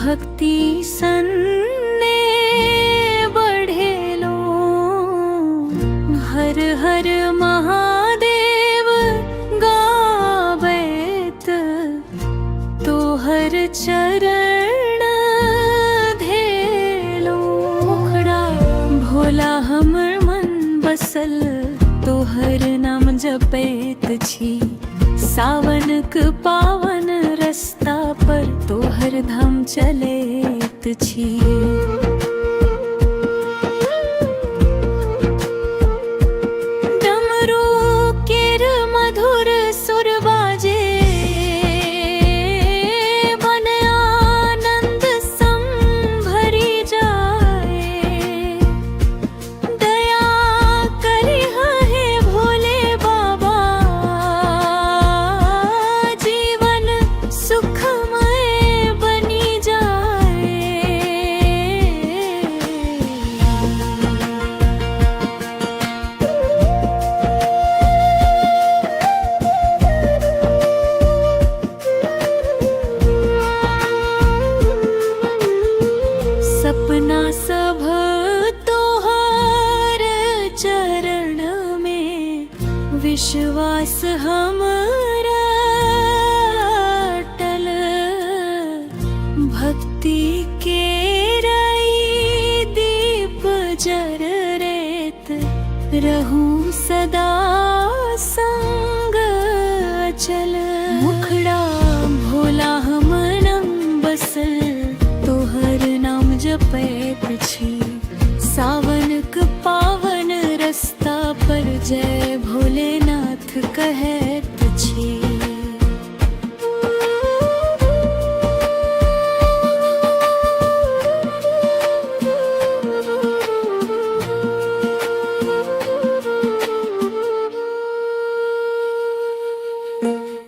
भक्ति सन्ने बढ़ेलो। हर हर महादेव गावेत तो हर चरण धेलो। मुखड़ा भोला हमर मन बसल तोहर नाम जपैत छी। सावनक पावन रस्ता पर तोहर धाम चलैत छी। डमरू केर मधुर सुर बाजे, मन आनंद संग भरी जाए। दया करिह हे भोले बाबा, जीवन सुखमय बनी जाए। सपना सब तोहर चरण में, विश्वास हमरा अटल। भक्ति के रई दीप जर रेत, रहूं सदा संग अचल। मुखड़ा भोला हमनम बसल तोहर नाम जपैत छी। सावनक पावन रस्ता पर जय भोलेनाथ कहैत छी।